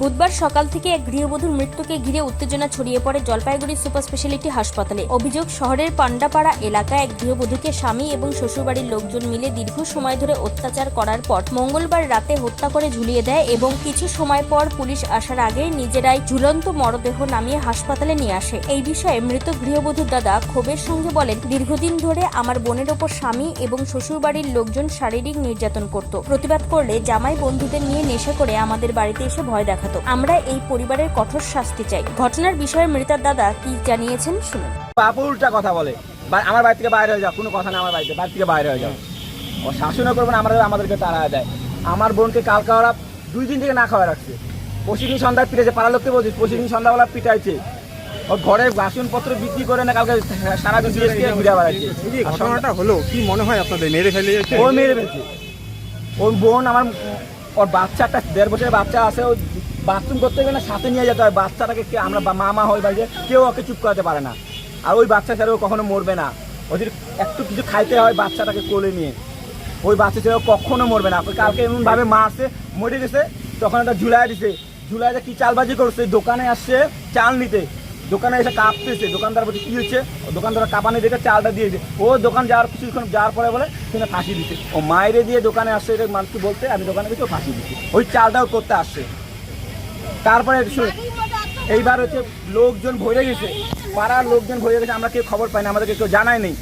বুধবার সকাল থেকে এক গৃহবধূর মৃত্যুকে ঘিরে উত্তেজনা ছড়িয়ে পড়ে জলপাইগুড়ি সুপার স্পেশালিটি হাসপাতালে। অভিযোগ, শহরের পান্ডাপাড়া এলাকায় এক গৃহবধূকে স্বামী এবং শ্বশুরবাড়ির লোকজন মিলে দীর্ঘ সময় ধরে অত্যাচার করার পর মঙ্গলবার রাতে হত্যা করে ঝুলিয়ে দেয় এবং কিছু সময় পর পুলিশ আসার আগে নিজেরাই ঝুলন্ত মরদেহ নামিয়ে হাসপাতালে নিয়ে আসে। এই বিষয়ে মৃত গৃহবধূর দাদা ক্ষোভের সঙ্গে বলেন, দীর্ঘদিন ধরে আমার বোনের ওপর স্বামী এবং শ্বশুরবাড়ির লোকজন শারীরিক নির্যাতন করত। প্রতিবাদ করলে জামাই বন্ধুদের নিয়ে নেশা করে আমাদের বাড়িতে এসে ভয় দেখাতো। আমরা এই পরিবারের কঠোর শাস্তি চাই। ঘটনার বিষয়ে মৃতার দাদা কি জানিয়েছেন শুনুন। বাপু উল্টা কথা বলে, আমার বাড়ি থেকে বাইরে হয়ে যাও, কোনো কথা না, আমার বাড়ি থেকে বাইরে হয়ে যাও। ও শাসনও করবো না, আমাদেরকে তাড়া দেয়। আমার বোনকে কালকে ওরা 2 দিন থেকে না খাওয়া রাখছে। পরশুদিন সন্ধ্যায় পিটাইছে, পাড়ার লোককে বলছি, পরশুদিন সন্ধ্যাবেলা পিটাইছে। ওর ঘরে বাসনপত্র বিক্রি করে না, কালকে সারাদিন ঘুরে বেড়াচ্ছে। ঘটনাটা হলো কি মনে হয় আপনাদের? মেরে ফেলেছে? ও মেরে ফেলছে। ওর বোন, ওর বাচ্চা, একটা 1.5 বছরের বাচ্চা আছে, ও বাথরুম করতে গেলে না সাথে নিয়ে যেতে হয়। বাচ্চাটাকে আমরা মামা হই বাড়িতে, কেউ ওকে চুপ করাতে পারে না। আর ওই বাচ্চা ছেড়ে ও কখনো মরবে না। ওদের একটু কিছু খাইতে হয় বাচ্চাটাকে কোলে নিয়ে, ওই বাচ্চা ছেড়ে কখনো মরবে না। কালকে এমনভাবে মারছে, মরে গেছে, তখন একটা ঝুলাই দিছে। ঝুলাইতে কি চালবাজি করছে, দোকানে আসছে চাল নিতে, দোকানে এসে কাঁপতেছে। দোকানদার বলছে কি হচ্ছে, দোকানদার কাঁপানি দেখে চালটা দিয়েছে। ও দোকান যাওয়ার কিছুক্ষণ যাওয়ার পরে বলে সেখানে ফাঁসি দিচ্ছে। ও মায়েরে দিয়ে দোকানে আসছে, এটা মানুষকে বলতে আমি দোকানে গেছি, ও ফাঁসি দিচ্ছে। ওই চালটাও করতে আসছে। তারপরে এইবার হচ্ছে লোকজন ভরে গেছে, পাড়ার লোকজন ভরে গেছে, আমরা কেউ খবর পাই না, আমাদেরকে কেউ জানাই নেই।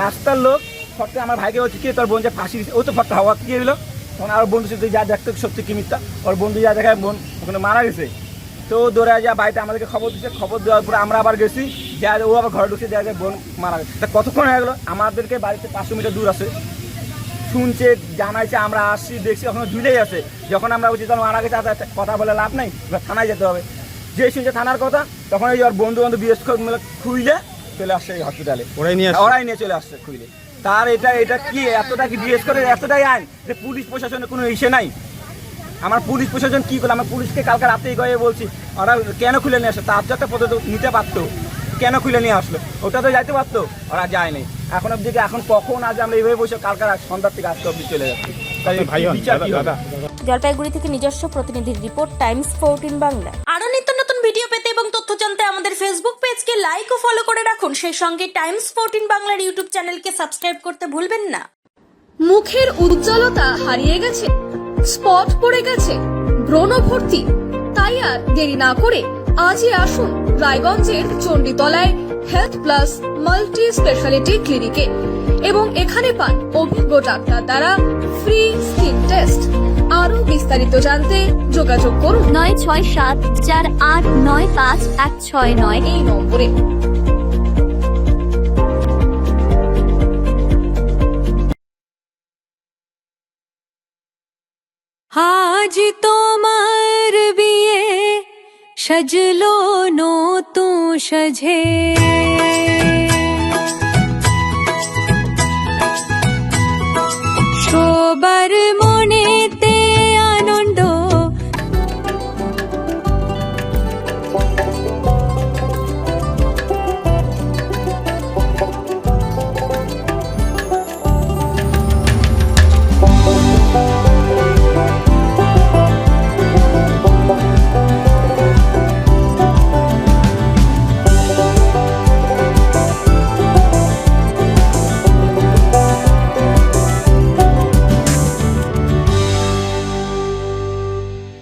রাস্তার লোক ফটকে আমার ভাইকে হচ্ছে কি তোর বোন যে ফাঁসি দিচ্ছে, ও তো ফটটা হওয়া কি হলো। তখন আর বন্ধু সাথে যা দেখতে সত্যি কি মিথ্যা, ওর বন্ধু যা দেখায় বোন ওখানে মারা গেছে। তো দৌড়ে যা বাড়িতে আমাদেরকে খবর দিচ্ছে, খবর দেওয়ার পরে আমরা আবার গেছি, যা ও আবার ঘরে ঢুকছে, দেখা যায় বোন মারা গেছে। তা কতক্ষণ হয়ে গেলো, আমাদেরকে বাড়িতে 500 মিটার দূর আছে, শুনছে জানাইছে, আমরা আসছি দেখছি এখনো ঝুলেই আছে। যখন আমরা বলছি তখন মারা গেছে, কথা বলে লাভ নেই, থানায় যেতে হবে। যে শুনছে থানার কথা, তখন এই ওর বন্ধু বিএস খুইলে চলে আসছে এই হসপিটালে, ওরাই নিয়ে চলে আসছে খুইলে। তার এটা কি এতটা কি বিএস করে এতটাই আইন যে পুলিশ প্রশাসনের কোনো ইসে নাই। আমার পুলিশ প্রশাসন কি করলো, আমার পুলিশকে কালকে রাতেই গিয়ে বলছি, ওরা কেন খুলে নিয়ে আসলো, তার তো একটা পদক্ষেপ নিতে পারতো, কেন খুলে নিয়ে আসলো, ওটা তো যাইতে পারতো, ওরা যায়নি। এখন অব্দি এখন কখন আজ আমরা এইভাবে বসে কালকে সন্ধ্যার থেকে আজকে অব্দি চলে যাচ্ছি। জলপাইগুড়ি থেকে নিজস্ব প্রতিনিধির রিপোর্ট, টাইমস 14 বাংলা। আরো নিত্য নতুন ভিডিও পেতে এবং তথ্য জানতে আমাদের ফেসবুক পেজকে লাইক ও ফলো করে রাখুন। সেই সঙ্গে টাইমস 14 বাংলার ইউটিউব চ্যানেলকে সাবস্ক্রাইব করতে ভুলবেন না। মুখের উজ্জ্বলতা হারিয়ে গেছে, স্পট পড়ে গেছে, ব্রণ ভর্তি, তাই আর দেরি না করে আজই আসুন রায়গঞ্জের চণ্ডীতলায় হেলথ প্লাস মাল্টি স্পেশালিটি ক্লিনিকে এবং এখানে পান অভিজ্ঞ ডাক্তার দ্বারা ফ্রি স্কিন টেস্ট। আরো বিস্তারিত জানতে যোগাযোগ করুন 9674895169 এই নম্বরে। আজ তোমার বিয়ে সাজলো নতুন সাজে।